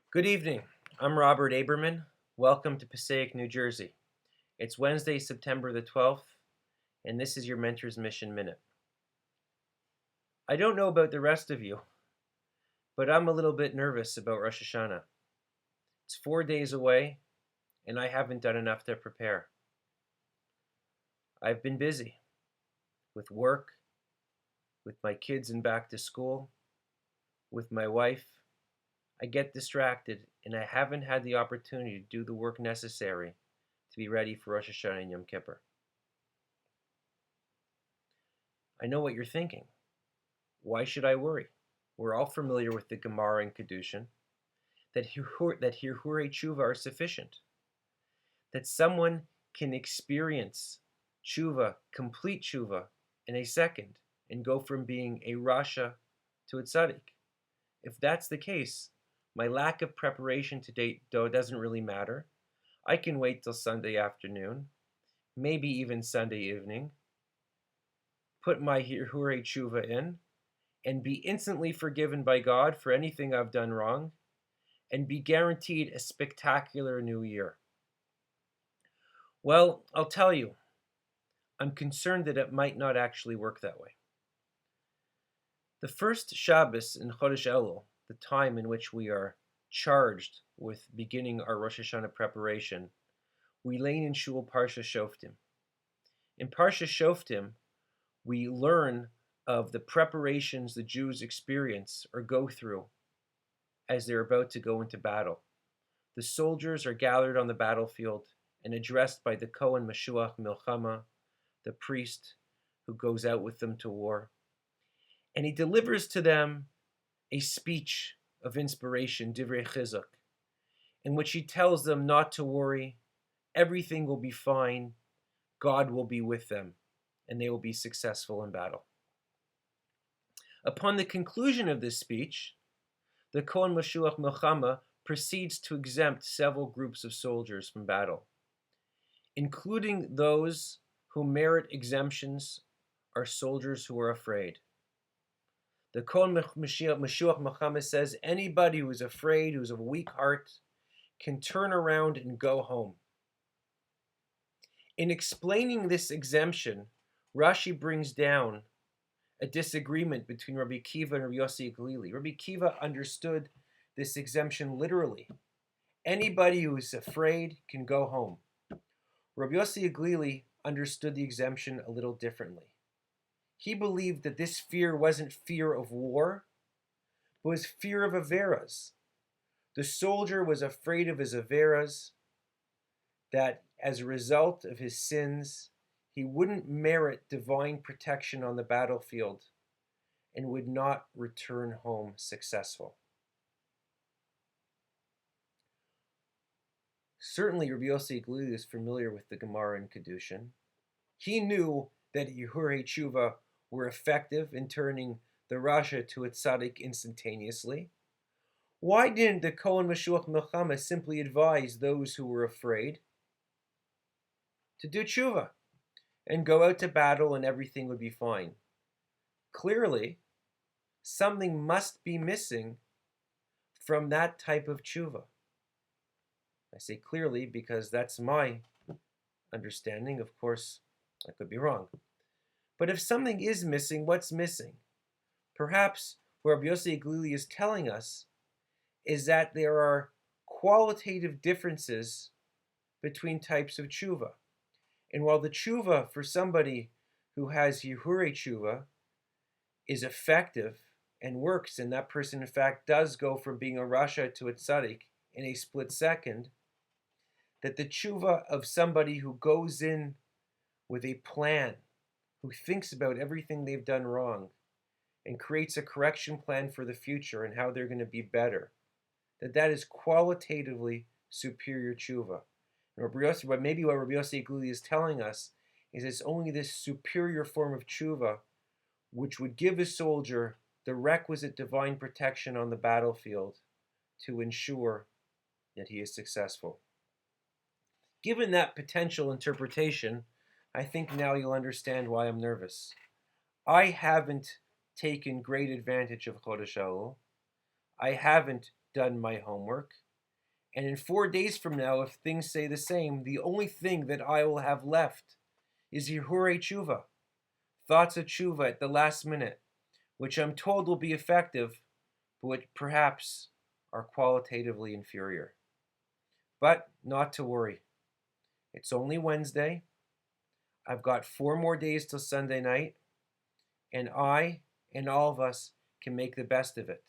Good evening. I'm Robert Aberman. Welcome to Passaic, New Jersey. It's Wednesday, September the 12th, and this is your Mentor's Mission Minute. I don't know about the rest of you, but I'm a little bit nervous about Rosh Hashanah. It's 4 days away, and I haven't done enough to prepare. I've been busy with work, with my kids in back to school, with my wife. I get distracted, and I haven't had the opportunity to do the work necessary to be ready for Rosh Hashanah and Yom Kippur. I know what you're thinking. Why should I worry? We're all familiar with the Gemara and Kedushin, that Hirhurei Tshuva are sufficient, that someone can experience Tshuva, complete Tshuva, in a second, and go from being a Rasha to a Tzaddik. If that's the case, my lack of preparation to date, though, doesn't really matter. I can wait till Sunday afternoon, maybe even Sunday evening, put my Hirhurei Tshuva in, and be instantly forgiven by God for anything I've done wrong, and be guaranteed a spectacular new year. Well, I'll tell you, I'm concerned that it might not actually work that way. The first Shabbos in Chodesh Elul, the time in which we are charged with beginning our Rosh Hashanah preparation, we learn in Shul Parsha Shoftim. In Parsha Shoftim, we learn of the preparations the Jews experience or go through as they're about to go into battle. The soldiers are gathered on the battlefield and addressed by the Kohen Meshuach Milchama, the priest who goes out with them to war. And he delivers to them a speech of inspiration, Divrei Chizuk, in which he tells them not to worry, everything will be fine, God will be with them, and they will be successful in battle. Upon the conclusion of this speech, the Kohen Meshuach Milchama proceeds to exempt several groups of soldiers from battle, including those who merit exemptions are soldiers who are afraid. The Kohen Meshuach Milchama says anybody who is afraid, who's of a weak heart, can turn around and go home. In explaining this exemption, Rashi brings down a disagreement between Rabbi Akiva and Rabbi Yossi Aglili. Rabbi Akiva understood this exemption literally. Anybody who is afraid can go home. Rabbi Yossi Aglili understood the exemption a little differently. He believed that this fear wasn't fear of war, but was fear of Averas. The soldier was afraid of his Averas, that as a result of his sins, he wouldn't merit divine protection on the battlefield and would not return home successful. Certainly, Rabbi Yossi Aglili is familiar with the Gemara and Kedushin. He knew that Hirhurei Tshuva were effective in turning the Rasha to a tzaddik instantaneously. Why didn't the Kohen Meshuach Milchama simply advise those who were afraid to do tshuva and go out to battle and everything would be fine? Clearly, something must be missing from that type of tshuva. I say clearly because that's my understanding. Of course, I could be wrong. But if something is missing, what's missing? Perhaps what Rabbi Yossi Aglili is telling us is that there are qualitative differences between types of tshuva. And while the tshuva for somebody who has Hirhurei Tshuva is effective and works, and that person in fact does go from being a Rasha to a tzaddik in a split second, that the tshuva of somebody who goes in with a plan, who thinks about everything they've done wrong, and creates a correction plan for the future and how they're going to be better, that is qualitatively superior tshuva. But maybe what Rabbi Yossi Aglili is telling us is it's only this superior form of tshuva which would give a soldier the requisite divine protection on the battlefield to ensure that he is successful. Given that potential interpretation, I think now you'll understand why I'm nervous. I haven't taken great advantage of Chodesh Elul. I haven't done my homework. And in 4 days from now, if things stay the same, the only thing that I will have left is Yehurei Tshuva, thoughts of Tshuva at the last minute, which I'm told will be effective, but which perhaps are qualitatively inferior. But not to worry. It's only Wednesday. I've got 4 more days till Sunday night, and I and all of us can make the best of it.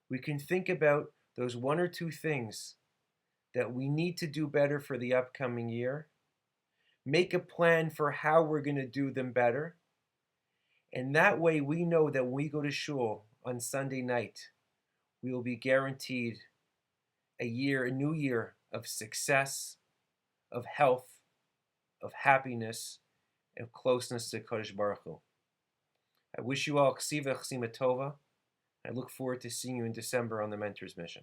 We can think about those 1 or 2 things that we need to do better for the upcoming year, make a plan for how we're going to do them better, and that way we know that when we go to shul on Sunday night, we will be guaranteed a new year of success, of health, of happiness, and closeness to Kodesh Baruch Hu. I wish you all Ksiva Chsima Tova. I look forward to seeing you in December on the Mentor's Mission.